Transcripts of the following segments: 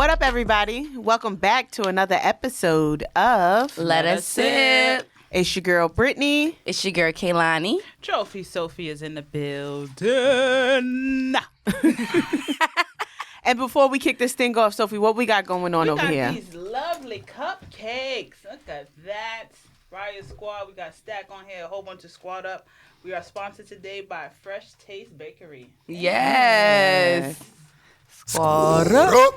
What up, everybody? Welcome back to another episode of Let Us Sip. It's your girl, Brittany. It's your girl, Kaloni. Trophy Sophy is in the building. And before we kick this thing off, Sophie, what we got going on over here? We got these lovely cupcakes. Look at that. Riot Squad. We got Stack on here, a whole bunch of Squad Up. We are sponsored today by Fresh Taste Bakery. Yes. Squad up.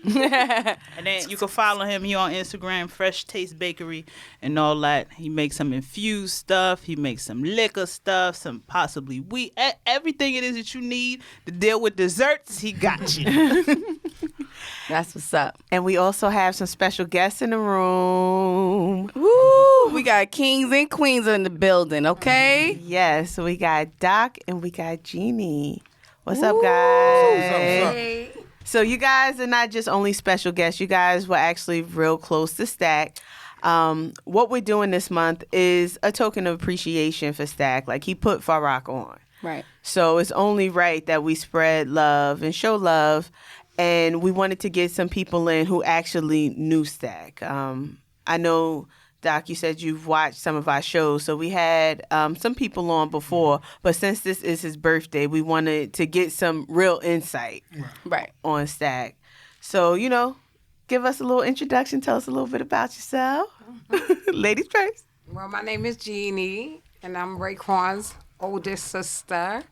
And then you can follow him. He on Instagram, Fresh Taste Bakery and all that. He makes some infused stuff. He makes some liquor stuff, some possibly wheat. Everything it is that you need to deal with desserts, he got you. That's what's up. And we also have some special guests in the room. Woo! We got kings and queens in the building, okay? Yes, we got Doc and we got Geanie. What's up, Woo! guys? Hey. So you guys are not just only special guests. You guys were actually real close to Stack. What we're doing this month is a token of appreciation for Stack. Like, he put Farrakh on. Right. So it's only right that we spread love and show love. And we wanted to get some people in who actually knew Stack. I know, Doc, you said you've watched some of our shows. So we had some people on before. But since this is his birthday, we wanted to get some real insight on Stack. So, give us a little introduction. Tell us a little bit about yourself. Ladies first. Well, my name is Geanie, and I'm Raekwon's oldest sister.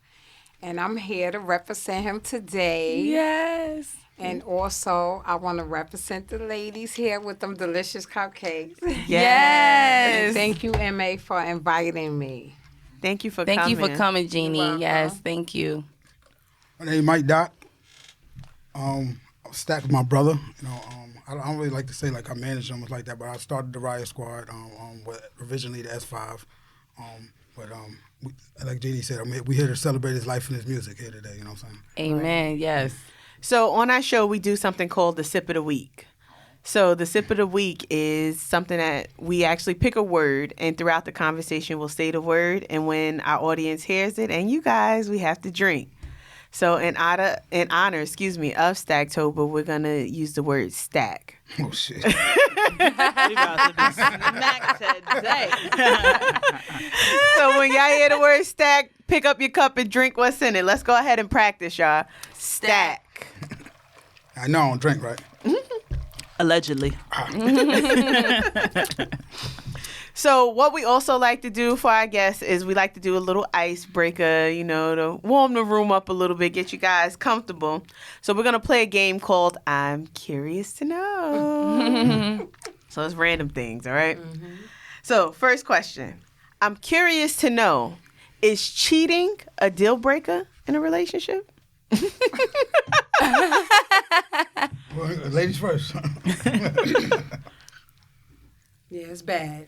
And I'm here to represent him today. Yes. And also, I want to represent the ladies here with them delicious cupcakes. Yes. And thank you, MA, for inviting me. Thank you for coming. Thank you for coming, You're Geanie. welcome. Yes, thank you. My name is Mike Doc. I'm Stack with my brother. I don't really like to say like I managed them like that, but I started the Riot Squad with originally the S5. Like Jeannie said, we here to celebrate his life and his music here today. You know what I'm saying? Amen. Yes. So on our show, we do something called the Sip of the Week. So the Sip of the Week is something that we actually pick a word, and throughout the conversation, we'll say the word. And when our audience hears it, and you guys, we have to drink. So in honor, of Stacktober, we're going to use the word stack. Oh, shit. We about to be smacked today. So when y'all hear the word stack, pick up your cup and drink what's in it. Let's go ahead and practice, y'all. Stack. I know I don't drink, right? Allegedly. So what we also like to do for our guests is we like to do a little icebreaker, to warm the room up a little bit, get you guys comfortable. So we're going to play a game called I'm Curious to Know. So it's random things, all right? Mm-hmm. So first question. I'm curious to know, is cheating a deal breaker in a relationship? Well, ladies first. Yeah, it's bad.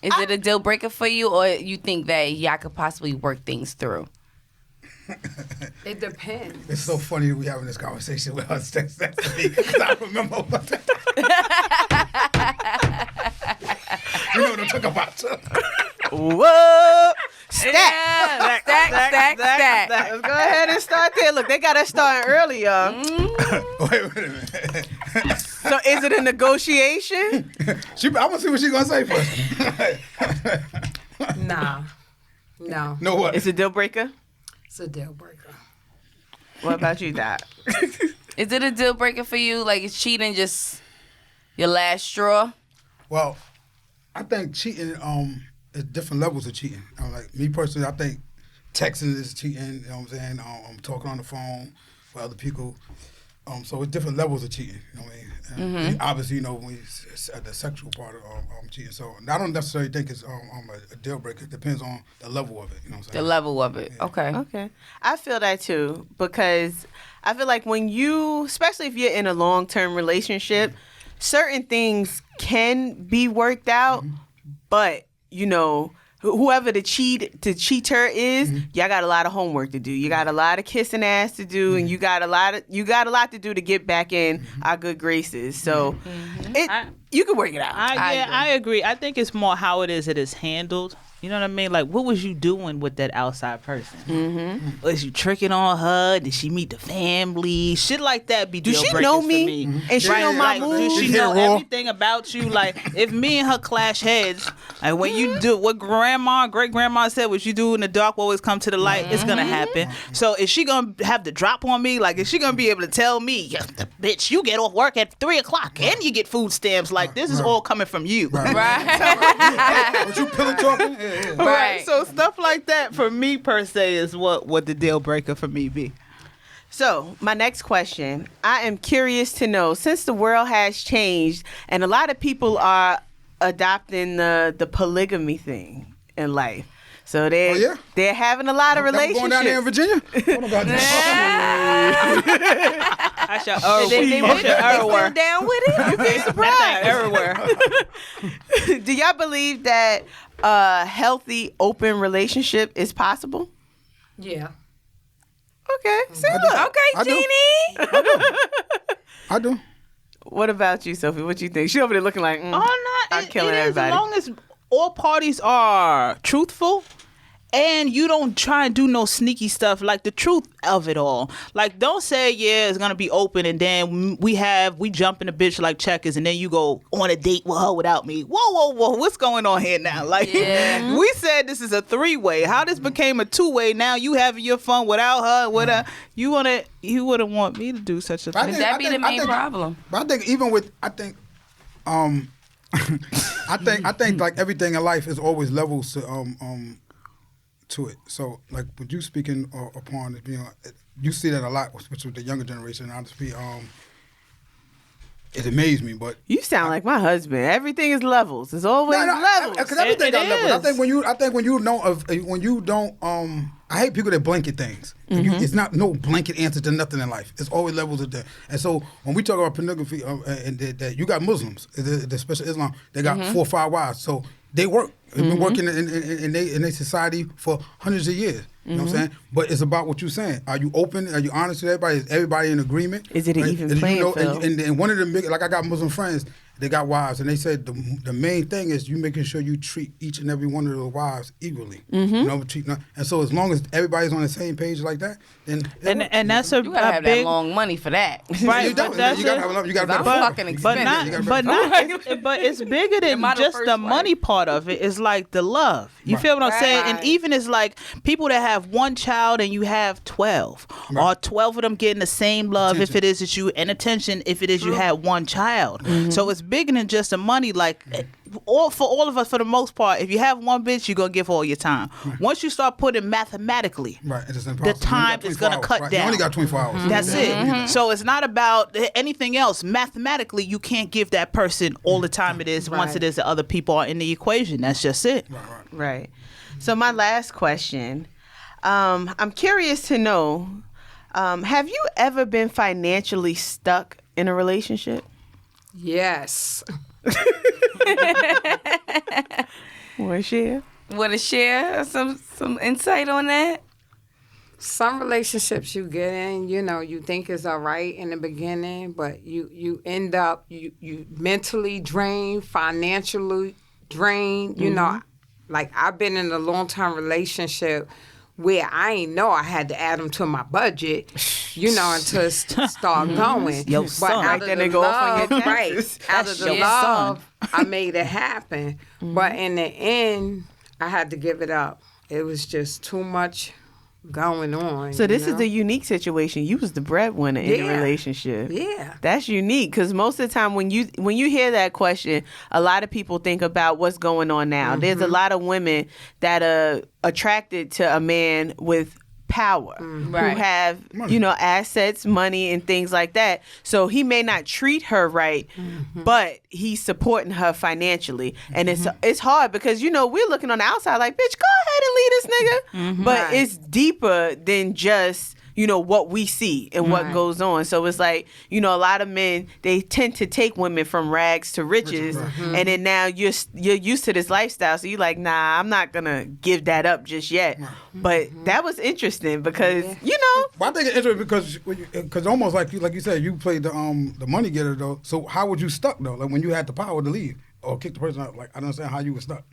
Is it a deal breaker for you, or you think that y'all could possibly work things through? It depends. It's so funny we having this conversation with us. That's to me, because I remember what you know what I'm talking about. Whoa! Stack. Yeah. Stack. Let's go ahead and start there. Look, they got us starting early, y'all. Wait a minute. So is it a negotiation? I want to see what she's going to say first. Nah. No. No what? It's a deal breaker? It's a deal breaker. What about you, Doc? Is it a deal breaker for you? Like, is cheating just your last straw? Well, I think cheating is different levels of cheating. Like me personally, I think texting is cheating. You know what I'm saying? I'm talking on the phone with other people. So it's different levels of cheating. You know what I mean? And obviously, when it's at the sexual part of cheating. So I don't necessarily think it's a deal breaker. It depends on the level of it. You know what I'm saying? The level of it. Yeah. Okay. I feel that too, because I feel like when especially if you're in a long-term relationship, certain things can be worked out, but whoever the cheater is, y'all got a lot of homework to do. You got a lot of kissing ass to do, and you got a lot to do to get back in our good graces. So You can work it out. I agree. I think it's more how it is handled. You know what I mean? Like, what was you doing with that outside person? Mm-hmm. Was you tricking on her? Did she meet the family? Shit like that be deal breakers know for me? me. Mm-hmm. And she know my moves? Do she know everything about you? Like, if me and her clash heads, like when you do what great grandma said, what you do in the dark will always come to the light, it's gonna happen. So is she gonna have the drop on me? Like, is she gonna be able to tell me, bitch, you get off work at 3:00 and you get food stamps? Like, this is all coming from you. Right. But you pillow talking? Right. So stuff like that for me per se is what the deal breaker for me be. So my next question, I am curious to know, since the world has changed and a lot of people are adopting the polygamy thing in life. So they're having a lot of relationships. Going down there in Virginia? I shall everywhere. Down with it. You'd be surprised. Everywhere. Do y'all believe that a healthy, open relationship is possible? Yeah. Okay. So Okay, Geanie. I do. what about you, Sophie? What you think? She over there looking like, I'm killing everybody. As long as all parties are truthful and you don't try and do no sneaky stuff, like the truth of it all. Like, don't say, it's gonna be open and then we jump in a bitch like checkers and then you go on a date with her without me. Whoa, what's going on here now? Like, we said this is a 3-way. How this became a 2-way, now you having your fun without her, you wouldn't want me to do such a thing. That'd be the main problem. But I think even with, I think like everything in life is always levels to it. So like what you speaking upon is being, you see that a lot, especially with the younger generation. Honestly, it amazed me. But you sound like my husband. Everything is levels. It's always levels. Because everything got levels. I think when you don't I hate people that blanket things. Mm-hmm. It's not no blanket answer to nothing in life. It's always levels of that. And so when we talk about pornography, and that you got Muslims, the special Islam, they got 4 or 5 wives. So they work. They've been working in their society for hundreds of years. You know what I'm saying? But it's about what you're saying. Are you open? Are you honest with everybody? Is everybody in agreement? Is it an even playing field? And one of the big, like I got Muslim friends, they got wives, and they said the main thing is you making sure you treat each and every one of those wives equally. You know, and so as long as everybody's on the same page like that, then and that's a you gotta have big that long money for that. Right, you gotta have fucking expensive. but it's bigger than just the money part of it. It's like the love. You feel what I'm saying? And even it's like people that have one child and you have 12, or 12 of them getting the same love if it is that you, and attention if it is you had one child. So it's bigger than just the money. Like for all of us, for the most part, if you have one bitch, you're gonna give all your time. Once you start putting mathematically, the time is gonna cut down. You only got 24 hours. That's it. So it's not about anything else. Mathematically, you can't give that person all the time it is once it is that other people are in the equation. That's just it. Right. So my last question, I'm curious to know, have you ever been financially stuck in a relationship? Yes. Want to share? Want to share some insight on that? Some relationships you get in, you think it's all right in the beginning, but you end up, you mentally drained, financially drained, Like, I've been in a long-term relationship where I ain't know I had to add them to my budget, until start going. Yo, but son. out of the love, out of the love, I made it happen. But in the end, I had to give it up. It was just too much going on. So this is a unique situation. You was the breadwinner in the relationship. Yeah. That's unique because most of the time when you hear that question, a lot of people think about what's going on now. There's a lot of women that are attracted to a man with power who have assets, money, and things like that. So he may not treat her right, but he's supporting her financially, and it's hard because we're looking on the outside like, bitch, go ahead and leave this nigga, but it's deeper than just what we see and what goes on. So it's like, a lot of men, they tend to take women from rags to riches. And then now you're used to this lifestyle. So you're like, nah, I'm not going to give that up just yet. But that was interesting because, Well, I think it's interesting because almost like you said, you played the money getter, though. So how would you stuck, though? Like when you had the power to leave or kick the person out, like I don't understand how you were stuck.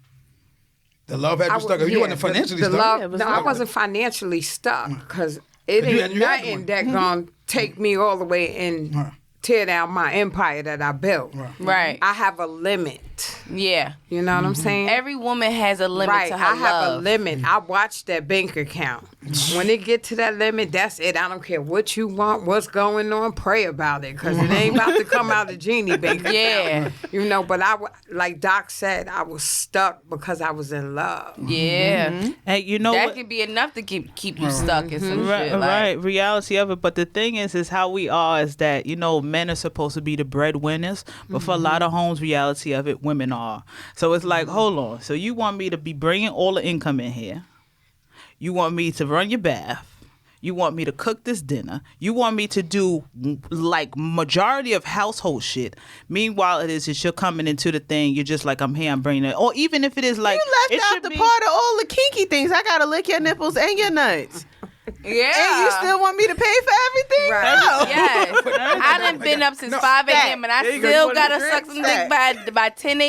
The love had you stuck. You wasn't financially stuck. I wasn't financially stuck because it ain't nothing that gonna take me all the way and tear down my empire that I built. Right. I have a limit. Yeah. You know what I'm saying? Every woman has a limit to her I have love. a limit. I watch that bank account. When it get to that limit, that's it. I don't care what you want, what's going on. Pray about it, because it ain't about to come out of Geanie bank account. Yeah. But like Doc said, I was stuck because I was in love. Yeah. And that could be enough to keep you stuck in some shit. Right. Reality of it. But the thing is how we are is that, men are supposed to be the breadwinners, but for a lot of homes, reality of it, women are. So it's like, hold on. So you want me to be bringing all the income in here? You want me to run your bath? You want me to cook this dinner? You want me to do like majority of household shit? Meanwhile, it is you're coming into the thing. You're just like, I'm here. I'm bringing it. Or even if it is like you left out the part of all the kinky things. I gotta lick your nipples and your nuts. Yeah. And you still want me to pay for everything? Right. No. Yes. I done been up since 5 a.m. and I still gotta suck some dick by 10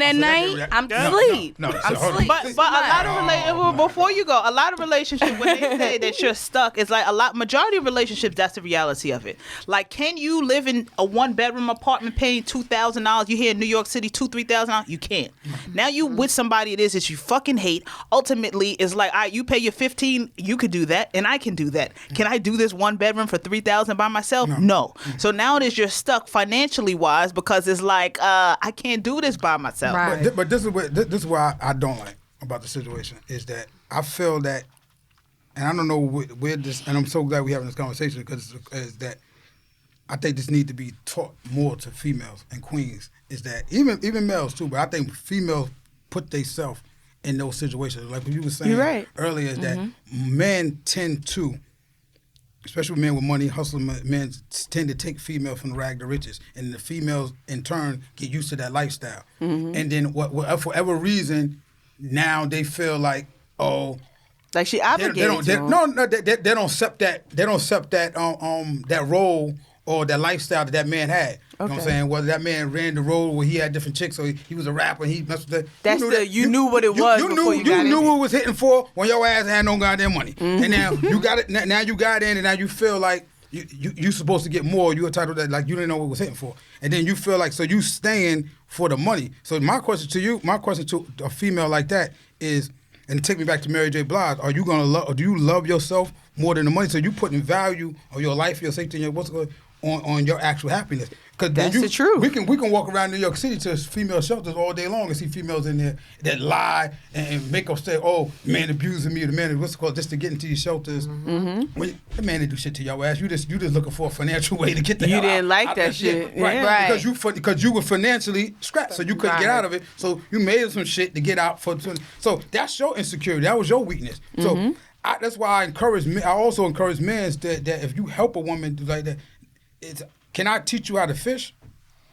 at night. I'm asleep. I'm asleep. But a lot of before you go, a lot of relationships when they say that you're stuck, it's like majority of relationships. That's the reality of it. Like, can you live in a 1-bedroom apartment paying $2,000? You here in New York City, $2,000-$3,000? You can't. Now you with somebody it is that you fucking hate. Ultimately, it's like, all right, you pay your $15,000. You could do that. And I can do that. Can I do this 1-bedroom for $3,000 by myself? No. So now it is you're stuck financially wise because it's like I can't do this by myself. Right. But this is what I don't like about the situation is that I feel that, and I don't know where this, and I'm so glad we're having this conversation because is that I think this needs to be taught more to females and queens. Is that even males too, but I think females put themselves in those situations. Like what you were saying earlier, is that men tend to, especially men with money, hustling men tend to take females from the rag to riches. And the females, in turn, get used to that lifestyle. And then for whatever reason, now they feel like, like she obligated they don't accept that role or that lifestyle that man had. You know what I'm saying? Whether that man ran the road where he had different chicks or he was a rapper and he messed with that. You knew what it was before you got in. You knew what it was hitting for when your ass had no goddamn money. And now you got it. Now you got in and now you feel like you supposed to get more. You entitled to that, like you didn't know what it was hitting for. And then you feel like, so you staying for the money. So my question to a female like that is, and take me back to Mary J. Blige, are you gonna love, or do you love yourself more than the money? So you putting value on your life, your safety, and your what's going on your actual happiness. Because that's the truth. We can walk around New York City to female shelters all day long and see females in there that lie and make up say, "Oh, man abusing me," the man what's it called, just to get into these shelters. When the man didn't do shit to your ass. You just looking for a financial way to get the hell out. You didn't like that shit, right? Because you were financially strapped, so you couldn't get out of it. So you made some shit to get out so that's your insecurity. That was your weakness. So that's why I also encourage men that if you help a woman like that, can I teach you how to fish?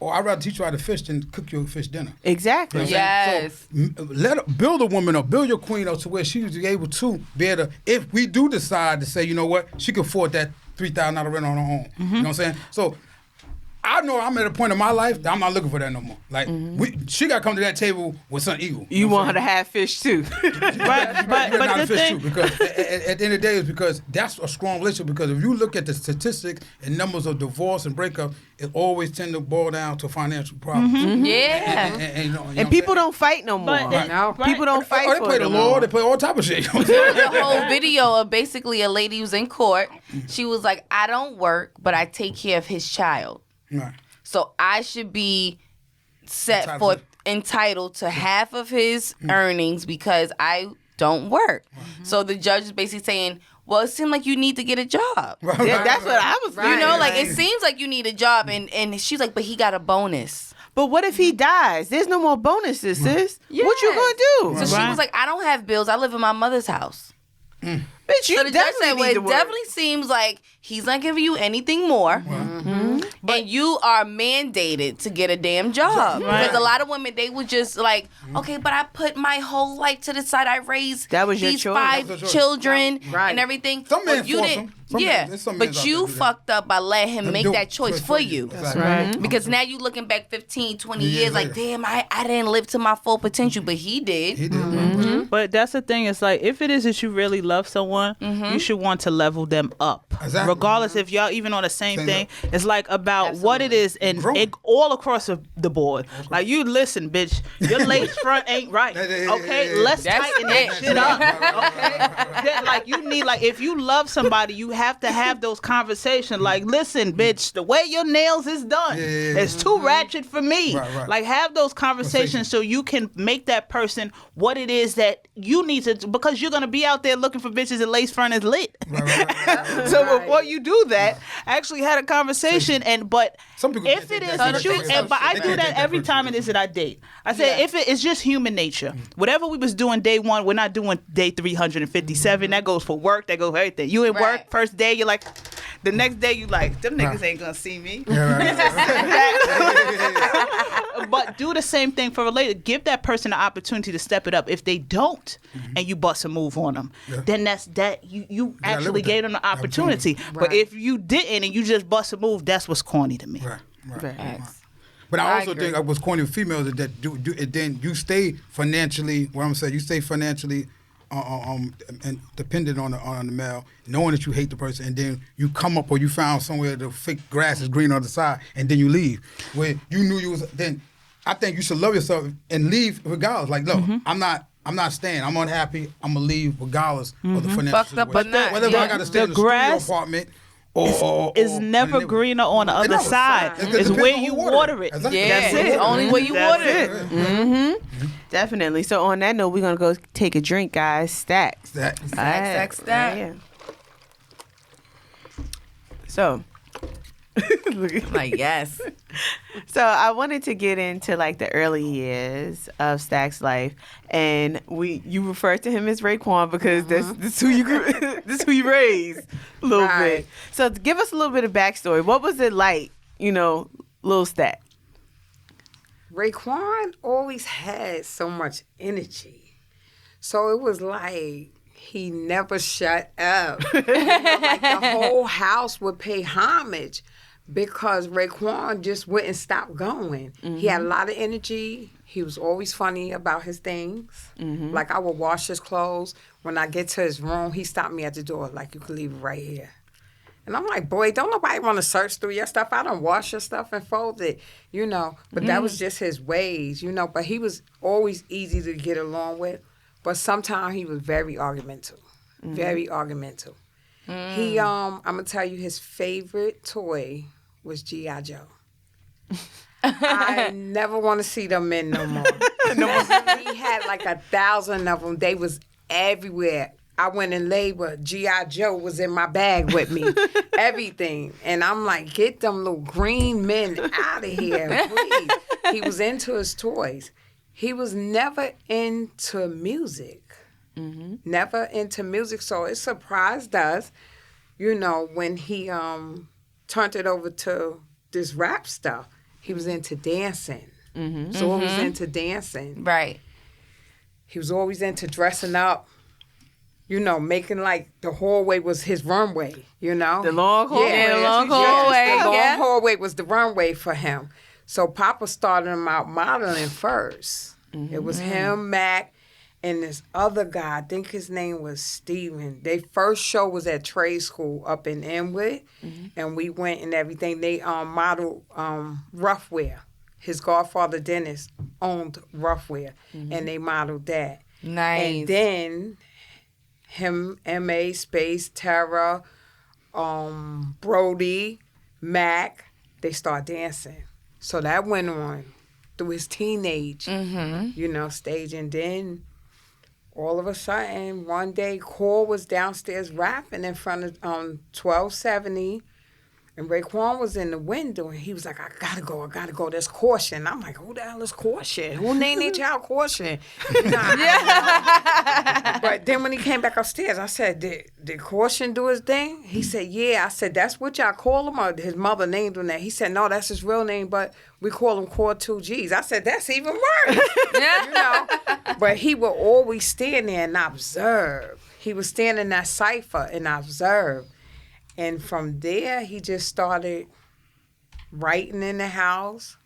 Or I'd rather teach you how to fish than cook your fish dinner. Exactly. You know yes. So build a woman up, build your queen up to where she's able to be able to, if we do decide to say, you know what, she can afford that $3,000 rent on her own. You know what I'm saying? So I know I'm at a point in my life that I'm not looking for that no more. Like she got to come to that table with some eagle. You want her to have fish too, right? But the thing, because at the end of the day, is because that's a strong relationship. Because if you look at the statistics and numbers of divorce and breakup, it always tend to boil down to financial problems. Yeah, and people don't fight no more. People don't fight. They play the law. They play all type of shit. The whole video of basically a lady who's in court. She was like, "I don't work, but I take care of his child." Right. So I should be entitled to half of his earnings because I don't work. So the judge is basically saying, well, it seems like you need to get a job. That's what I was You know, like it seems like you need a job. And she's like, but he got a bonus. But what if he dies? There's no more bonuses, sis. Yes. What you gonna do? So she was like, I don't have bills. I live in my mother's house. Bitch, you So the judge said, definitely well, need to it work. definitely seems like he's not giving you anything more. And you are mandated to get a damn job. Right. Because a lot of women, they would just like, okay, but I put my whole life to the side. I raised That was your these choice. 5 That was your choice. children Right. and everything. Some men But you force didn't. them. Some Yeah, men- there's some men but out you there do that. fucked up by letting him Them make do that it choice for you. Exactly. right. Because now you looking back 15, 20 Years years like, later. damn, I didn't live to my full potential, but he did. He did. But that's the thing. It's like if it is that you really love someone, you should want to level them up, Exactly. regardless if y'all even on the same Same thing. It's like about what it is and Growing. it, all across the board. Like you listen, bitch, your lace front ain't right. Okay, let's That's tighten it. that shit up. Okay, then, like you need like if you love somebody, you have to have those conversations. Like, listen, bitch, the way your nails is done, it's too ratchet for me. Right. Like have those conversations so you can make that person what it is that you need to, because you're gonna be out there looking for bitches that lace front is lit. So before you do that, actually had a conversation but Some people if can't it take is that that you, personally. and, but I They do can't that take that every time it personally. is that I date. I say if it's just human nature, whatever we was doing day 1, we're not doing day 357. That goes for work. That goes for everything. You in work Right. first day, you're like, the next day you like, them niggas ain't gonna see me. But do the same thing for related. Give that person the opportunity to step it up. If they don't, and you bust a move on them, then that's that. You live actually with gave that. them the opportunity. But Right. if you didn't and you just bust a move, that's what's corny to me. Right. But I also agree. think I was corny with females that do it. Then you stay financially. What I'm saying, you stay financially, and dependent on the male, knowing that you hate the person, and then you come up or you found somewhere the fake grass is green on the side, and then you leave. Where you knew you was. Then I think you should love yourself and leave regardless. Like, look, I'm not staying. I'm unhappy. I'm gonna leave regardless of the financial Fucked up or situation. not, Whether yeah. I got to stay The in the studio grass apartment. It's never greener on the other No. side. It It's depends where on you who water it. Exactly. Yeah, That's it's it. only where you That's water it. Definitely. So on that note, we're gonna go take a drink, guys. Stacks. That. Stack. Yeah. So, look at- Like, yes. so I wanted to get into like the early years of Stack's life, and you refer to him as Raekwon because that's who you this who you raised a little Right. bit. So give us a little bit of backstory. What was it like, little Stack? Raekwon always had so much energy. So it was like he never shut up. Like the whole house would pay homage because Raekwon just wouldn't stop going. He had a lot of energy. He was always funny about his things. Like I would wash his clothes. When I get to his room, he stopped me at the door like, you can leave it right here. And I'm like, boy, don't nobody want to search through your stuff. I don't wash your stuff and fold it, But that was just his ways, But he was always easy to get along with. But sometimes he was very argumentative. Very argumentative. He, I'm going to tell you, his favorite toy was G.I. Joe. I never want to see them men no more. He had like 1,000 of them. They was everywhere. I went in labor. G.I. Joe was in my bag with me. Everything. And I'm like, get them little green men out of here, please. He was into his toys. He was never into music. Never into music. So it surprised us, when he turned it over to this rap stuff. He was into dancing. So he was into dancing. Right. He was always into dressing up. Making like the hallway was his runway, The long hallway. Yeah, the long hallway, The long yeah. hallway was the runway for him. So Papa started him out modeling first. It was him, Mac, and this other guy. I think his name was Steven. Their first show was at trade school up in Inwood, and we went and everything. They modeled Roughwear. His godfather Dennis owned Roughwear, and they modeled that. Nice. And then him, M.A., Space, Terra, Brody, Mac, they start dancing. So that went on through his teenage, stage. And then all of a sudden, one day, Cole was downstairs rapping in front of 1270. And Raekwon was in the window, and he was like, I gotta go. There's Caution. I'm like, who the hell is Caution? Who named their child Caution? But then when he came back upstairs, I said, did Caution do his thing? He said, yeah. I said, that's what y'all call him? Or his mother named him that? He said, no, that's his real name, but we call him Cord 2Gs. I said, that's even worse. But he would always stand there and observe. He would stand in that cipher and observe. And from there, he just started writing in the house.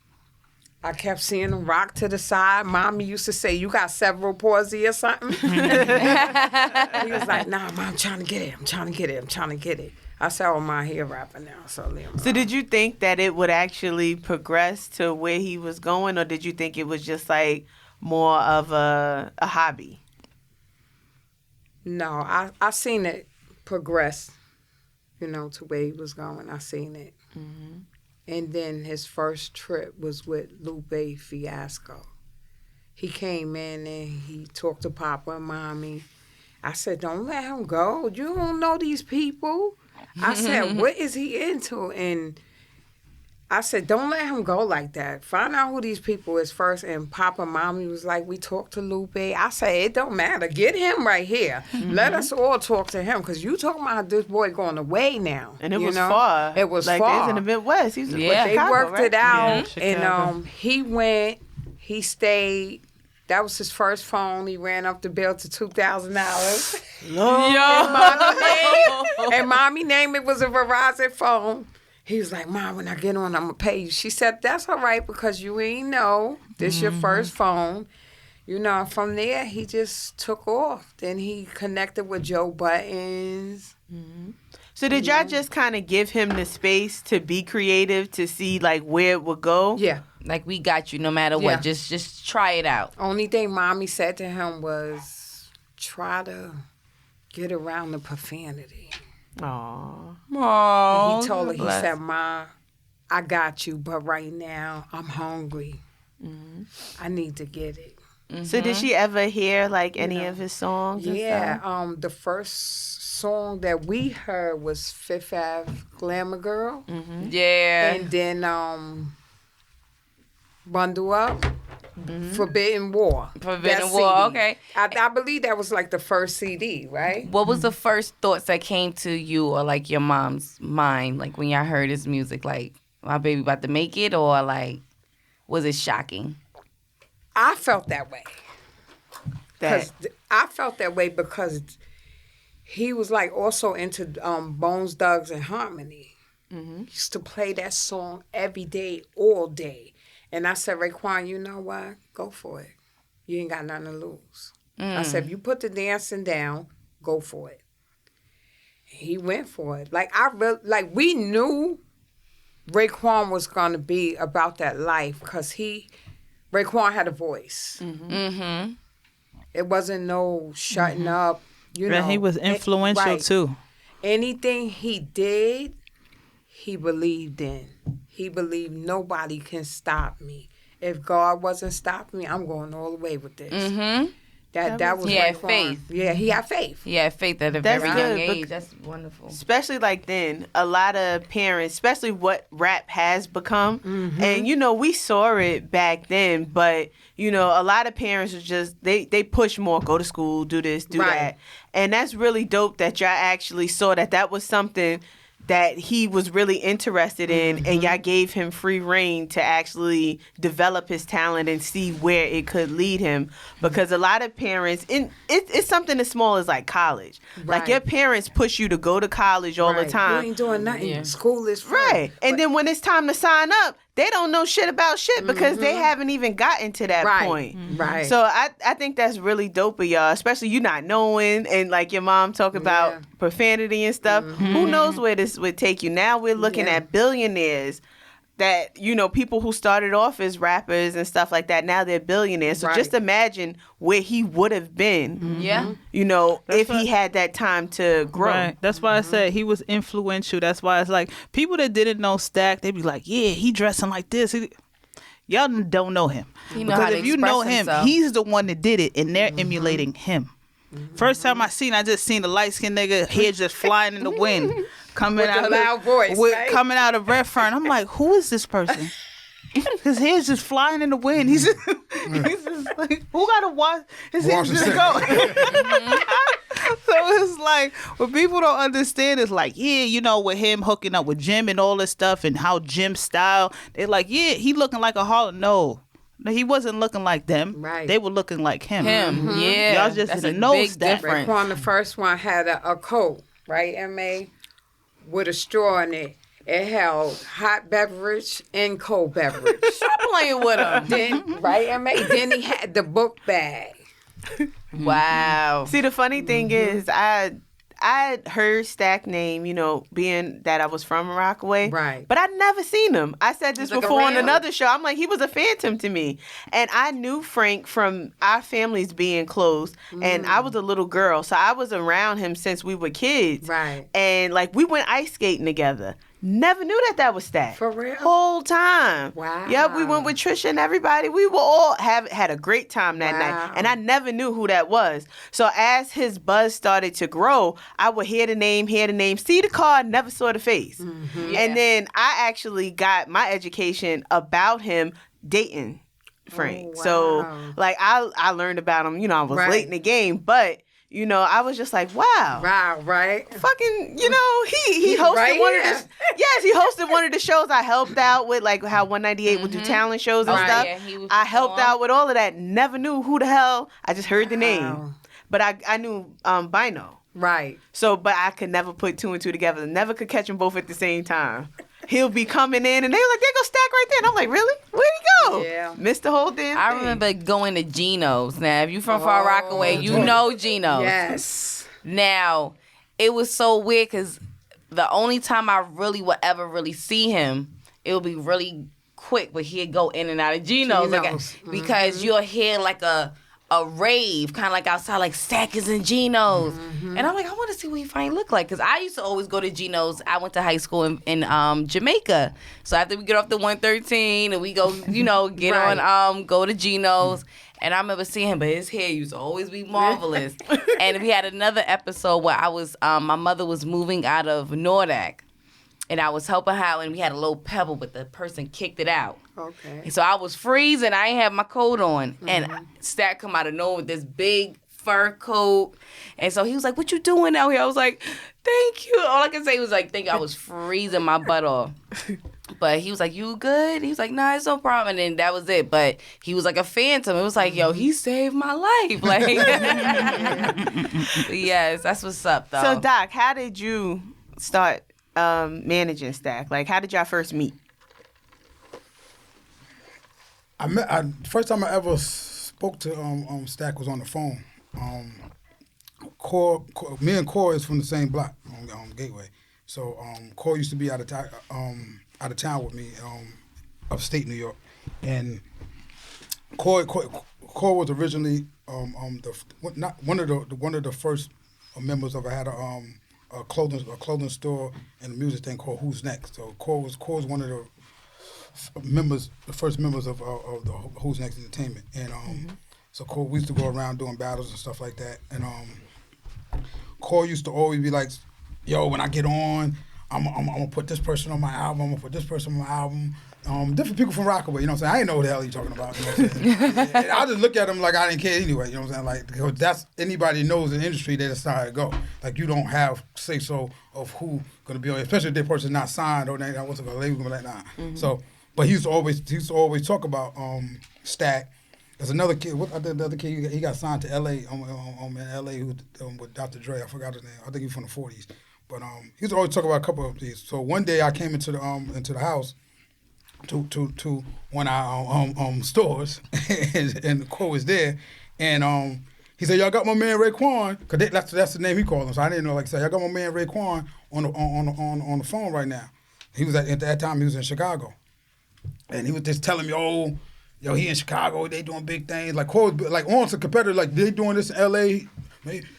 I kept seeing him rock to the side. Mommy used to say, you got cerebral palsy or something? He was like, nah, Mom, I'm trying to get it. I said, oh, my, he a rapper now. So did you think that it would actually progress to where he was going, or did you think it was just like more of a hobby? No, I seen it progress. To where he was going. I seen it. Mm-hmm. And then his first trip was with Lupe Fiasco. He came in and he talked to Papa and Mommy. I said, don't let him go. You don't know these people. I said, what is he into? And I said, don't let him go like that. Find out who these people is first. And Papa and Mommy was like, we talked to Lupe. I said, it don't matter. Get him right here. Mm-hmm. Let us all talk to him. Because you talking about this boy going away now. And it was far. It was like far. Like, in the Midwest. He's but they worked it out. Yeah, and he went. He stayed. That was his first phone. He ran up the bill to $2,000. And Mommy named it was a Verizon phone. He was like, Mom, when I get on, I'm going to pay you. She said, that's all right because you ain't know. This your first phone. From there, he just took off. Then he connected with Joe Buttons. Mm-hmm. So did y'all just kind of give him the space to be creative, to see, like, where it would go? Yeah. Like, we got you no matter what. Just try it out. Only thing Mommy said to him was, try to get around the profanity. Aww. He told her, he said, Ma, I got you, but right now I'm hungry. Mm-hmm. I need to get it. Mm-hmm. So did she ever hear like any of his songs? Yeah. The first song that we heard was Fifth Ave Glamour Girl. Mm-hmm. Yeah. And then Bundle Up. Mm-hmm. Forbidden War. Okay. I believe that was like the first CD, right? What was the first thoughts that came to you or like your mom's mind, like when y'all heard his music, like my baby about to make it, or like was it shocking? I felt that way. I felt that way because he was like also into Bones, Thugs, and Harmony. Mm-hmm. He used to play that song every day, all day. And I said, Raekwon, you know what? Go for it. You ain't got nothing to lose. I said, if you put the dancing down, go for it. He went for it. We knew Raekwon was going to be about that life because Raekwon had a voice. Mm-hmm. Mm-hmm. It wasn't no shutting up. He was influential too. Anything he did, he believed in. He believed nobody can stop me. If God wasn't stopping me, I'm going all the way with this. Mm-hmm. That was he had faith. Yeah, he had faith. He had faith at a very young age. That's wonderful. Especially like then, a lot of parents, especially what rap has become, and we saw it back then, but a lot of parents are just they push more, go to school, do this, do that, and that's really dope that y'all actually saw that was something that he was really interested in, and y'all gave him free reign to actually develop his talent and see where it could lead him. Because a lot of parents, it's something as small as like college. Right. Like your parents push you to go to college all the time. You ain't doing nothing. Yeah. School is free. Right. And then when it's time to sign up, they don't know shit about shit because they haven't even gotten to that point. Right. So I think that's really dope of y'all, especially you not knowing, and like your mom talk about profanity and stuff. Who knows where this would take you? Now we're looking at billionaires that, people who started off as rappers and stuff like that, now they're billionaires. So just imagine where he would have been, if he had that time to grow. Right. That's why I said he was influential. That's why it's like people that didn't know Stack, they'd be like, yeah, he dressing like this. Y'all don't know him. Because if you know him, he's the one that did it, and they're emulating him. First time I just seen the light-skinned nigga, hair just flying in the wind. coming With out the loud voice, right? coming out of Redfern. I'm like, who is this person? His hair's just flying in the wind. He's just like, who gotta watch his hair just go? So it's like, what people don't understand is like, yeah, you know, with him hooking up with Jim and all this stuff and how Jim style, they're like, yeah, he looking like a Harlem. No, he wasn't looking like them. Right. They were looking like him. Yeah. Y'all just That's didn't a know big that. difference. Raekwon, the first one, had a coat, right, M.A., with a straw in it. It held hot beverage and cold beverage. Stop playing with him. Then, right, M.A., then he had the book bag. Wow. See, the funny thing is, I heard Stack name, you know, being that I was from Rockaway. Right. But I never seen him. I said this He's like before on around. another show. I'm like, he was a phantom to me. And I knew Frank from our families being close. And I was a little girl. So I was around him since we were kids. Right. And like, we went ice skating together. Never knew that was Stack. For real? Whole time. Wow. Yep, we went with Trisha and everybody. We were all had a great time that Wow. night. And I never knew who that was. So as his buzz started to grow, I would hear the name, see the card, never saw the face. Yeah. And then I actually got my education about him dating Frank. Oh, wow. So like I learned about him, you know, I was Right. late in the game, but you know, I was just like, wow. Wow, right? Fucking, you know, he hosted Right one here. of the yes, he hosted one of the shows I helped out with, like how 198 would do talent shows and Right, stuff. yeah, he was I helped perform. out with all of that. Never knew who the hell. I just heard the name, Wow. but I knew Bino. Right. So, but I could never put two and two together. Never could catch them both at the same time. He'll be coming in, and they were like, "There go Stack right there." And I'm like, "Really? Where'd he go?" Yeah. Missed the whole damn thing. I remember going to Geno's. Now, if you from Far Rockaway, you Georgia. know Geno's. Yes. Now, it was so weird because the only time I really would ever really see him, it would be really quick, but he'd go in and out of Geno's. Geno's. Because you'll hear like a rave, kind of like outside, like Stack is in Geno's. And I'm like, I want to see what he finally look like. Because I used to always go to Geno's. I went to high school in Jamaica. So after we get off the 113 and we go, you know, get Right. on, go to Geno's. And I remember seeing him, but his hair used to always be marvelous. And we had another episode where I was, my mother was moving out of Nordak. And I was helping her out, and we had a little pebble, but the person kicked it out. Okay. And so I was freezing. I ain't have my coat on. And Stack come out of nowhere with this big fur coat. And so he was like, "What you doing out here?" I was like, "Thank you." All I can say was like, "Thank you." I was freezing my butt off. But he was like, "You good?" He was like, "Nah, it's no problem." And then that was it. But he was like a phantom. It was like, yo, he saved my life. Like, yes, that's what's up, though. So, Doc, how did you start managing Stack? Like, how did y'all first meet? First time I ever spoke to Stack was on the phone. Me and Core is from the same block on Gateway. So Core used to be out of town with me, upstate New York, and Core was originally one of the first members of. I had a clothing store and a music thing called Who's Next. So Core was one of the first members of the Who's Next Entertainment, and so Core, we used to go around doing battles and stuff like that, and Core used to always be like, "Yo, when I get on, I'm gonna put this person on my album. I'm gonna put this person on my album." Different people from Rockaway, you know what I'm saying? I didn't know what the hell he's talking about. You know what I'm saying? And I just look at him like I didn't care anyway. You know what I'm saying? Like, because that's anybody knows in the industry, that's not how it go. Like, you don't have say so of who gonna be on, especially if that person's not signed or they wasn't gonna label like nah. So, but he used to always talk about Stack. There's another kid. The other kid? He got signed to L.A. In L.A. Who with Dr. Dre. I forgot his name. I think he's from the '40s. But he used to always talk about a couple of these. So one day I came into the house to one of our stores, and Core was there, and he said, "Y'all got my man Raekwon," because that's the name he called him. So I didn't know. Like I said, "Y'all got my man Raekwon on the phone right now." He was at that time he was in Chicago, and he was just telling me, "Oh, yo, he in Chicago, they doing big things." Like Core, like on to competitor, like they doing this in L.A.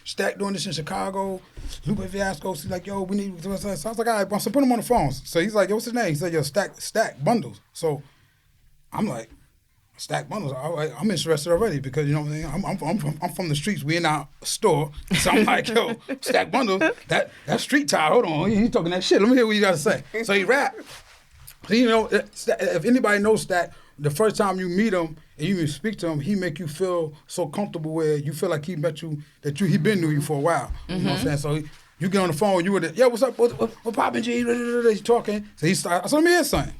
Stack doing this in Chicago. Lupe Fiasco, he's like, "Yo, we need." So I was like, "All right, so put him on the phone." So he's like, "Yo, what's his name?" He said, "Yo, Stack Bundles." So I'm like, Stack bundles. I'm interested already because you know what I mean. I'm from the streets. We in our store, so I'm like, yo, stack bundles. That street tie. Hold on, he talking that shit. Let me hear what you got to say. So he rap. So you know, if anybody knows Stack, the first time you meet him and you even speak to him, he make you feel so comfortable where you feel like he met you, he been knew you for a while. You know what I'm saying? So you get on the phone, you were there, yo, what's up? What poppin', G? He's talking. So he started. I said, let me hear something.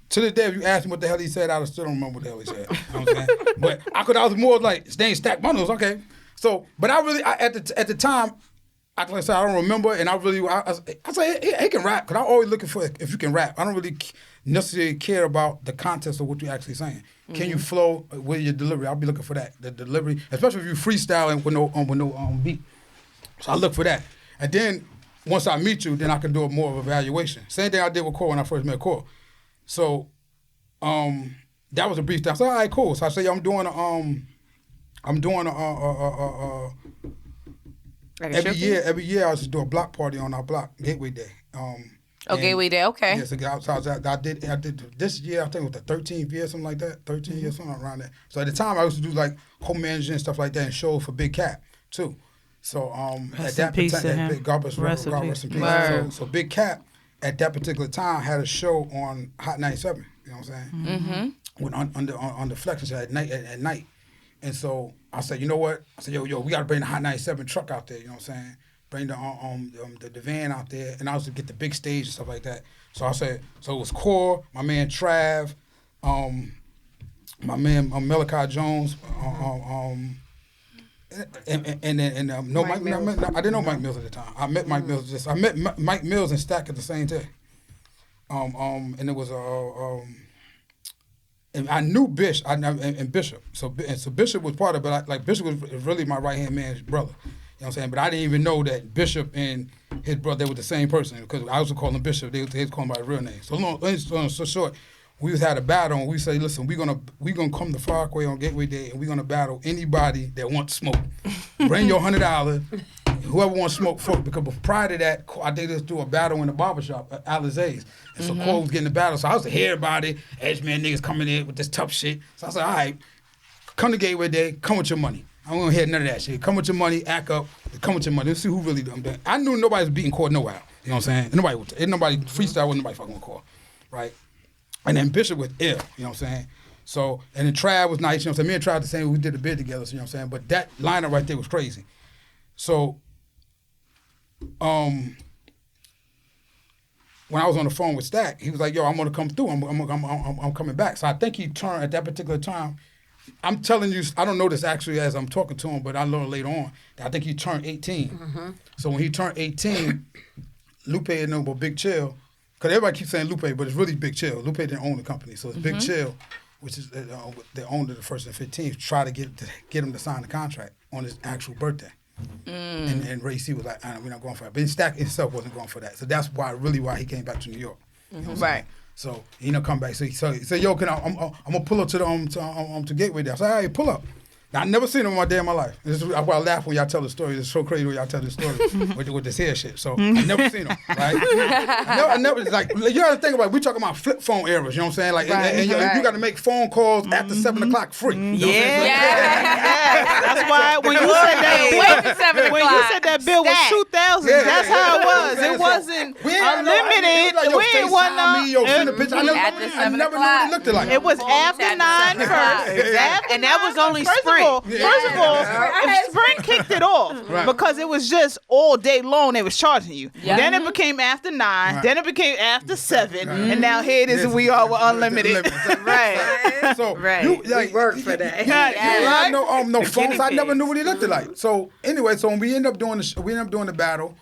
To this day, if you ask me what the hell he said, I still don't remember what the hell he said. You know what I'm saying? But I was more like, staying Stack bundles, okay. So, but at the time, like I said, I don't remember, and I said, he can rap, because I'm always looking for if you can rap. I don't really necessarily care about the context of what you're actually saying. Mm-hmm. Can you flow with your delivery? I'll be looking for that, the delivery, especially if you're freestyling with no beat. So I look for that. And then, once I meet you, then I can do more of an evaluation. Same thing I did with Core when I first met Core. So, that was a brief time. So, all right, cool. So I say, I'm doing every year I used to do a block party on our block, Gateway Day. Gateway Day, okay. Yeah, so I did this year, I think it was the 13th year, something like that, 13 years, something around that. So at the time I used to do like home management and stuff like that and shows for Big Cat too. So rest in peace to him. God rest in peace. So Big Cat at that particular time had a show on Hot 97. You know what I'm saying? Mm-hmm. On the Flex at night. And so I said, you know what? I said, yo, we got to bring the Hot 97 truck out there. You know what I'm saying? Bring the van out there, and I was to get the big stage and stuff like that. So I said, so it was Core, my man Trav, my man Malachi Jones, Mike Mills. I didn't know Mike Mills at the time. I met Mike Mills. I met Mike Mills and Stack at the same day. And it was and I knew Bish and Bishop. So Bishop was part of it. Like Bishop was really my right hand man's brother. You know what I'm saying? But I didn't even know that Bishop and his brother, they were the same person, because I used to call him Bishop. They was calling him by real name. So short, we had a battle, and we say, listen, we're gonna come to Rockaway on Gateway Day, and we're gonna battle anybody that wants smoke. Bring your $100, whoever wants smoke first. Because prior to that, I did this do a battle in the barbershop at Alizé's. And so Cole was getting the battle. So I was to hear about it. Edgeman niggas coming in with this tough shit. So I said, all right, come to Gateway Day, come with your money. I don't want to hear none of that shit. Come with your money, act up, come with your money. Let's see who really done that. I knew nobody was beating Core nowhere. You know what I'm saying? Nobody freestyle with nobody fucking with Core, right? And then Bishop was ill, you know what I'm saying? So, and then Trav was nice, you know what I'm saying? Me and Trav the same, we did a bid together, so you know what I'm saying? But that lineup right there was crazy. So, when I was on the phone with Stack, he was like, yo, I'm gonna come through, I'm coming back. So I think he turned, at that particular time, I'm telling you, I don't know this actually as I'm talking to him, but I learned later on that I think he turned 18. Mm-hmm. So when he turned 18, Lupe had known about Big Chill, because everybody keeps saying Lupe, but it's really Big Chill. Lupe didn't own the company, so it's Big Chill, which is the owner of the First and 15th, try to get him to sign the contract on his actual birthday. And Ray C was like, we're not going for that. But Stack himself wasn't going for that. So that's why he came back to New York. You know right. So he come back. So he said, yo, I'm gonna pull up to Gateway Day. I said, all right, pull up. Now, I never seen him in my day in my life. This is why I laugh when y'all tell the story. It's so crazy when y'all tell the story with this hair shit. So I never seen him, right? I never like, you gotta think about it. We talking about flip phone eras, you know what I'm saying? Like, right, and you gotta make phone calls after 7 o'clock free. You know what I'm saying? Yes. That's why when you said that bill was 2,000, that's how it was. It wasn't unlimited. I never knew what it looked like. It was after 9 first. And that was only spring. First of all, if Sprint kicked it off because it was just all day long they was charging you. Yeah. Then it became after 9. Then it became after 7. And now here it is, and we all were unlimited. Right. So we worked for that. No phones. I never knew what he looked like. So anyway, when we end up doing the battle,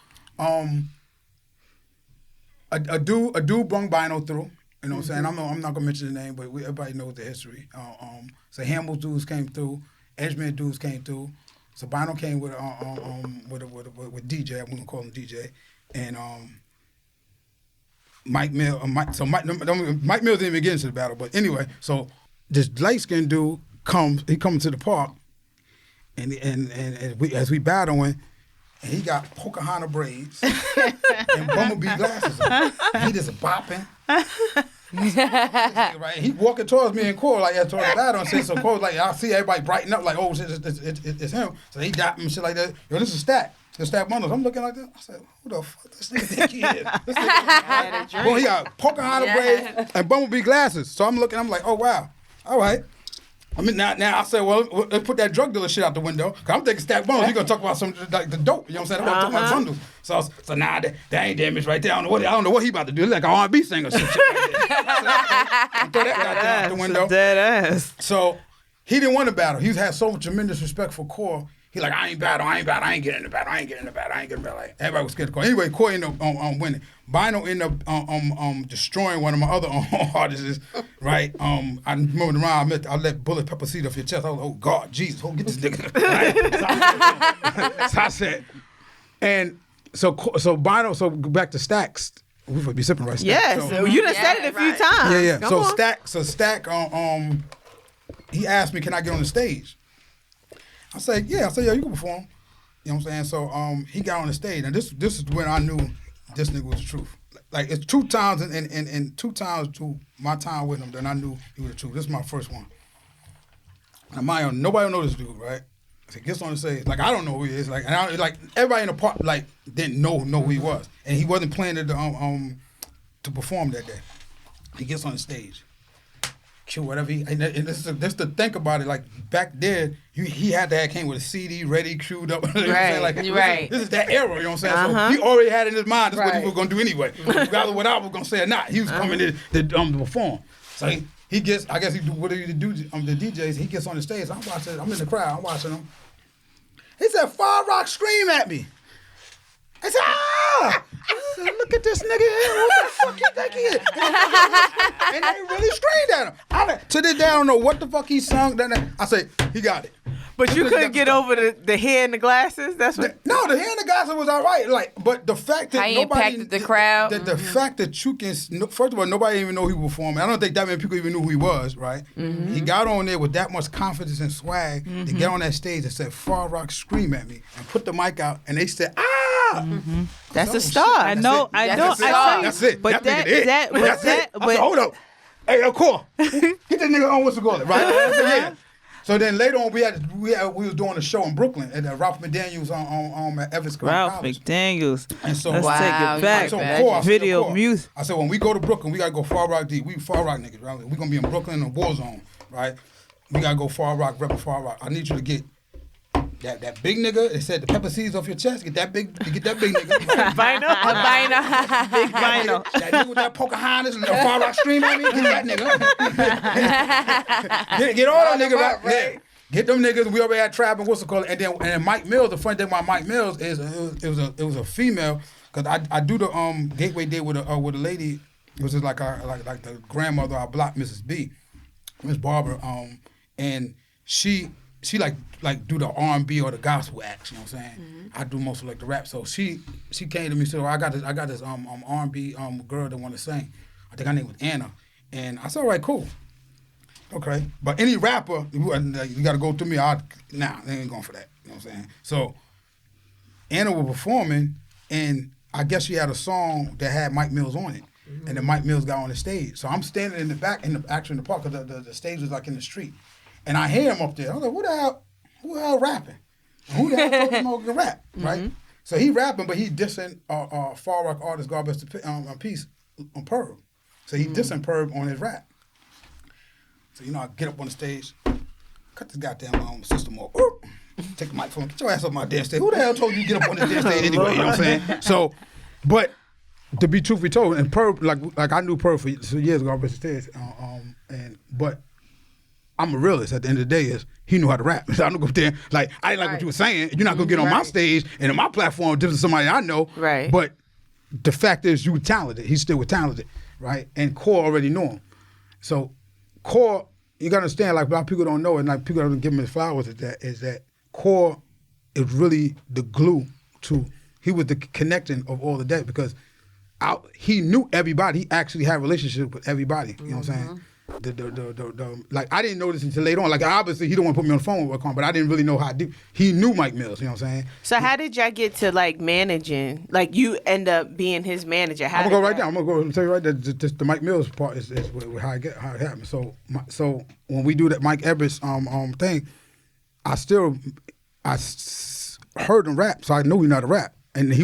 a dude brung Bino through. You know what I'm saying? I'm not gonna mention the name, but everybody knows the history. So Hamill's dudes came through, Edgeman dudes came through. So Bino came with DJ. I'm gonna call him DJ, and Mike Mills. Mike Mills didn't even get into the battle, but anyway. So this light skinned dude comes to the park, and as we battling. And he got Pocahontas braids and bumblebee glasses on. He just bopping. Right? He walking towards me and Core like that towards the ladder and shit. So Core's like, I see everybody brighten up like, oh shit, it's him. So he got me and shit like that. Yo, this is Stack. The Stack Bundles. I'm looking like that. I said, who the fuck this nigga think he is? This nigga, boy, he got Pocahontas braids and Bumblebee glasses. So I'm looking, I'm like, oh wow, all right. I mean, now I said, well, let's put that drug dealer shit out the window. Cause I'm thinking Stack Bundles. He gonna talk about some like the dope. You know what I'm saying? I'm gonna talk about bundles. So nah, that ain't damage right there. I don't know what he about to do. It's like an R&B singer or some shit like that. I throw that goddamn out the window. Dead ass. So he didn't want to battle. He had so tremendous respect for Core. He like, I ain't getting in the battle. Like, everybody was scared of Core. Anyway, Core ended up winning. Bino ended up destroying one of my other artists, right? I remember the round I let bullet pepper seed off your chest. I was like, oh God, Jesus, get this nigga. Right? So I said, and so Bino, so back to Stacks. We would be sipping right. Yes, so you done said it a few times. Yeah. Come So on. Stack, he asked me, can I get on the stage? I said, yeah. I said, yo, you can perform. You know what I'm saying? So he got on the stage, and this is when I knew this nigga was the truth. Like it's 2 times and 2 times to my time with him, then I knew he was the truth. This is my first one. Now, nobody know this dude, right? So he gets on the stage, like I don't know who he is, like and like everybody in the park like didn't know who he was, and he wasn't planning to perform that day. He gets on the stage. Whatever and this is to think about it. Like back then, he had to have came with a CD ready, queued up. You know what I'm saying? Like, this is that era. You know what I'm saying? So he already had in his mind this is what he was gonna do anyway, regardless what I was gonna say or not. He was coming to perform. So he gets. I guess he do what he do. The DJs. He gets on the stage. I'm watching. I'm in the crowd. I'm watching him. He said, "Far Rock, scream at me." I said, ah! I said, look at this nigga here. What the fuck you think he is? And they really screamed at him. To this day, I don't know what the fuck he sung. I said, he got it. But you couldn't get over the hair and the glasses? That's what. No, the hair and the glasses was all right. Like, but the fact that how he impacted the crowd. The fact that you can, first of all, nobody even know he was performing. I don't think that many people even knew who he was, right? Mm-hmm. He got on there with that much confidence and swag to get on that stage and said, Far Rock, scream at me, and put the mic out, and they said, ah! Mm-hmm. That's a start. I know. That's it. But But hold up. Hey, Core, get that nigga on what's the call it, right? I said, yeah. So then later on, we was doing a show in Brooklyn at Ralph McDaniel's on at Evans Ralph College. McDaniel's. And so let's take it back. So Core, Video music. I said when we go to Brooklyn, we gotta go Far Rock deep. We Far Rock niggas, right? We gonna be in Brooklyn in a war zone, right? We gotta go Far Rock, repping Far Rock. I need you to get that big nigga. They said the pepper seeds off your chest. Get that big nigga. Vinyl. Big vinyl. That nigga with that Pocahontas and the Far Rock stream at me. Get that nigga. get all that nigga right. Yeah. Get them niggas. We already had Trap and what's it called. And then Mike Mills. The funny thing about Mike Mills is it was a female because I do the Gateway Day with a lady, which is like the grandmother of our block, Mrs. B, Miss Barbara. And she like do the R&B or the gospel acts, you know what I'm saying? Mm-hmm. I do most of like the rap. So she came to me and said, I got this R&B girl that want to sing. I think her name was Anna. And I said, all right, cool. Okay. But any rapper, you got to go through me. They ain't going for that. You know what I'm saying? So Anna was performing, and I guess she had a song that had Mike Mills on it. Mm-hmm. And then Mike Mills got on the stage. So I'm standing in the back, in the park, because the stage was like in the street. And I hear him up there. I was like, who the hell rapping? Who the hell told him to rap, right? Mm-hmm. So he rapping, but he dissing Far Rock artist, God Bless the Peace, on Perb. So he dissing Perb on his rap. So, I get up on the stage, cut this goddamn system off, take the microphone, get your ass up my damn stage. Who the hell told you to get up on this damn stage anyway, you know what I'm saying? So, but to be truthfully told, and Perb, like I knew Perb for years ago, God Bless the stage, but I'm a realist at the end of the day is he knew how to rap. So I'm gonna go there, I didn't like what you were saying. You're not gonna get on my stage and on my platform different than somebody I know. Right. But the fact is you were talented. He still was talented, right? And Core already knew him. So Core, you gotta understand, a lot of people don't know, and people don't give him his flowers is that Core is really the glue to, he was the connecting of all of that because he knew everybody. He actually had a relationship with everybody. You know what I'm saying? like I didn't know this until later on. Like obviously he don't want to put me on the phone with Raekwon, but I didn't really know how deep. He knew Mike Mills, you know what I'm saying? So how did y'all get to like managing? Like you end up being his manager. How I'm gonna go right now. I'm gonna go tell you right there. Just the Mike Mills part is how it happened. So when we do that Mike Everett's thing, I heard him rap, so I knew he not a rap. And he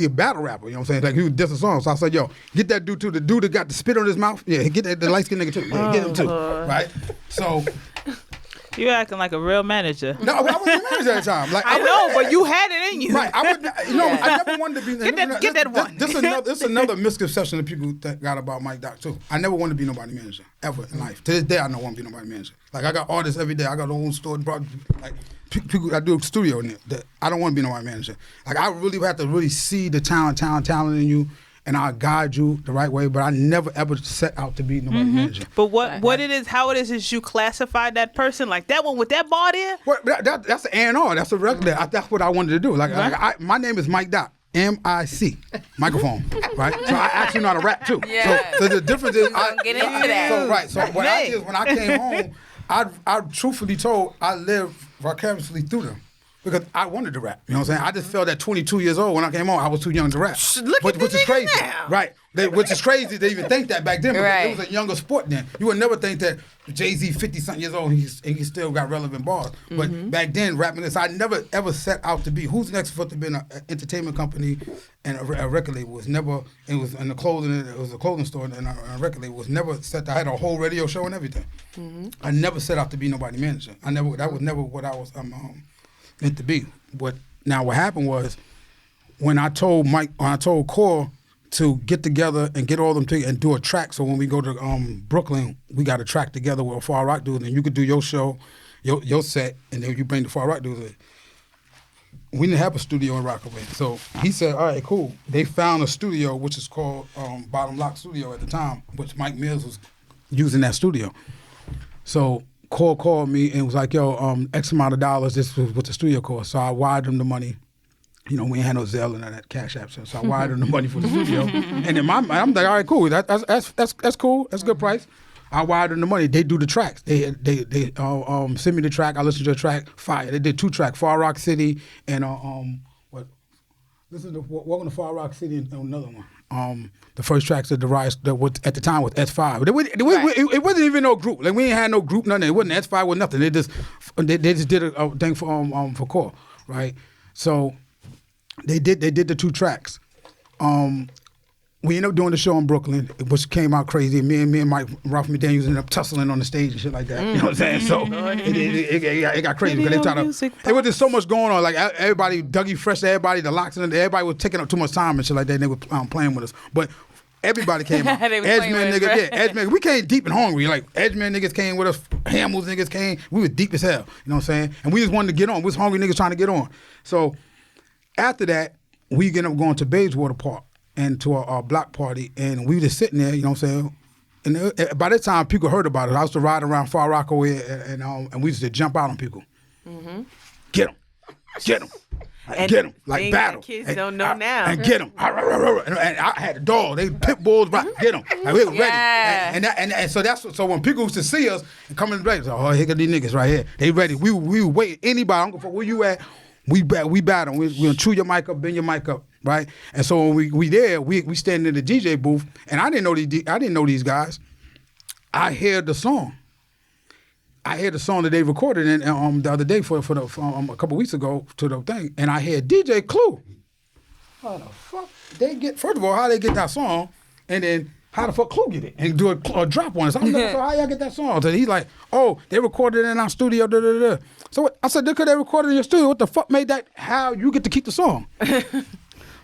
a battle rapper, you know what I'm saying? Like he would diss a song. So I said, yo, get that dude too. The dude that got the spit on his mouth. Yeah, get the light skinned nigga too. Yeah, get him too. Right? So You acting like a real manager. no, I wasn't a manager at the time. Like I know, but you had it in you. right. I never wanted to be Get that one. This is another misconception that people got about Mike Doc too. I never wanted to be nobody manager ever in life. To this day I don't want to be nobody manager. Like I got artists every day. I got a own store, like people I do a studio in it. That I don't want to be nobody manager. Like I really have to really see the talent in you, and I'll guide you the right way. But I never ever set out to be nobody manager. But how it is you classify that person like that one with that bar there. Well, that's an A&R. That's a record. That's what I wanted to do. Like my name is Mike Doc. M-I-C, microphone, right? So I actually know how to rap too. Yeah. So the difference is, Get into that. So what I did is when I came home, I truthfully told I lived vicariously through them. Because I wanted to rap, you know what I'm saying? I just felt at 22 years old when I came home, I was too young to rap. Which is crazy, now. right? Which is crazy to even think that back then because Right. it was a younger sport then. You would never think that Jay-Z 50-something years old and he still got relevant bars. But back then, rapping this, I never ever set out to be. Who's next for to be in an entertainment company and a record label was never. It was in the clothing. It was a clothing store and a record label was never set. I had a whole radio show and everything. I never set out to be nobody manager. That was never what I was meant to be. What happened was when I told Core to get together and get all them together and do a track. So when we go to Brooklyn, we got a track together with a Far Rock dude, and you could do your show, your set, and then you bring the Far Rock dudes in. We didn't have a studio in Rockaway. So he said, all right, cool. They found a studio, which is called Bottom Lock Studio at the time, which Mike Mills was using that studio. So Core called me and was like, yo, X amount of dollars, this was what the studio cost. So I wired him the money. You know, we ain't had no Zelle and that Cash App, so I wired him the money for the studio. And in my mind, I'm like, all right, cool. That's cool. That's a good price. I wired them the money. They do the tracks. They send me the track. I listen to the track. Fire. They did 2 tracks, Far Rock City and listen to Welcome to Far Rock City and another one. The first tracks that the Riot at the time was S5. It wasn't even no group. Like we ain't had no group, nothing. It wasn't S5 with nothing. They just did a thing for Core, right? So they did the 2 tracks. We ended up doing the show in Brooklyn, which came out crazy. Me and Mike Ralph McDaniels ended up tussling on the stage and shit like that. You know what I'm saying? So it got crazy because they tried to. There was just so much going on. Like everybody, Dougie Fresh, everybody, the Locks, and everybody was taking up too much time and shit like that. And they were playing with us, but everybody came out. Edgeman niggas, Edgeman. We came deep and hungry. Like Edgeman niggas came with us. Hamels niggas came. We were deep as hell. You know what I'm saying? And we just wanted to get on. We was hungry niggas trying to get on. So after that, we ended up going to Bayswater Park and to our block party, and we were just sitting there, you know what I'm saying? And by that time, people heard about it. I used to ride around Far Rockaway, and we used to jump out on people. Mm-hmm. Get them. Get them. Like battle. Kids don't know now. And get them. And I had a dog. They pit bulls, get them. Like we were ready. And so when people used to see us and come in the place, oh, here got these niggas right here. They ready. We were waiting. Anybody, I don't give a fuck where you at. We battle. We gonna chew your mic up, bend your mic up, right? And so when we there, we standing in the DJ booth, and I didn't know these guys. I heard the song. that they recorded in the other day for a couple weeks ago to the thing, and I heard DJ Clue. How the fuck they get? First of all, how they get that song, and then how the fuck Clue get it and do a drop on it? So I'm like, so how y'all get that song? So he's like, oh, they recorded it in our studio. Da, da, da. So I said, because they recorded in your studio, what the fuck made that? How you get to keep the song?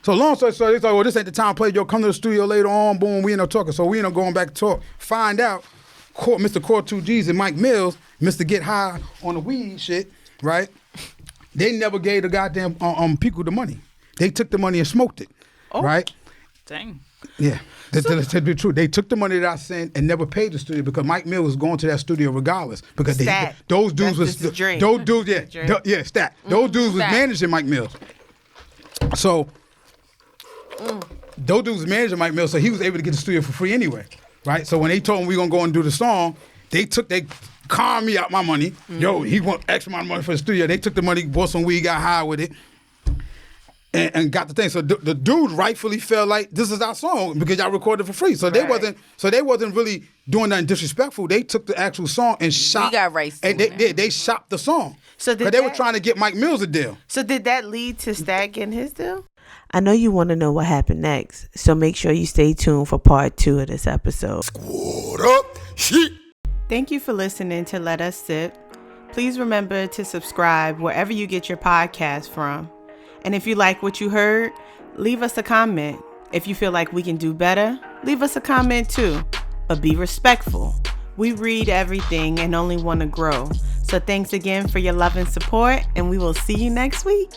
So long story short, they thought, well, this ain't the time to play. Yo, come to the studio later on. Boom, we end up talking. So we end up going back to talk. Find out, Mr. Core 2Gs and Mike Mills, Mr. Get High on the weed shit, right? They never gave the goddamn people the money. They took the money and smoked it, right? Dang. Yeah. To be true, they took the money that I sent and never paid the studio because Mike Mills was going to that studio regardless because those dudes was those dudes Stat. Those dudes was managing Mike Mills. So those dudes was managing Mike Mills, so he was able to get the studio for free anyway, right? So when they told me we gonna go and do the song, they conned me out my money. Yo, he want X amount of money for the studio. They took the money, bought some weed, got high with it, and got the thing. So the dude rightfully felt like this is our song because y'all recorded for free. So they wasn't really doing nothing disrespectful. They took the actual song and shot. We got rights to and they shopped the song. So because they were trying to get Mike Mills a deal. So did that lead to Stack getting his deal? I know you want to know what happened next, so make sure you stay tuned for part 2 of this episode. Squad up, shit. Thank you for listening to Let Us Sip. Please remember to subscribe wherever you get your podcast from. And if you like what you heard, leave us a comment. If you feel like we can do better, leave us a comment too. But be respectful. We read everything and only want to grow. So thanks again for your love and support, and we will see you next week.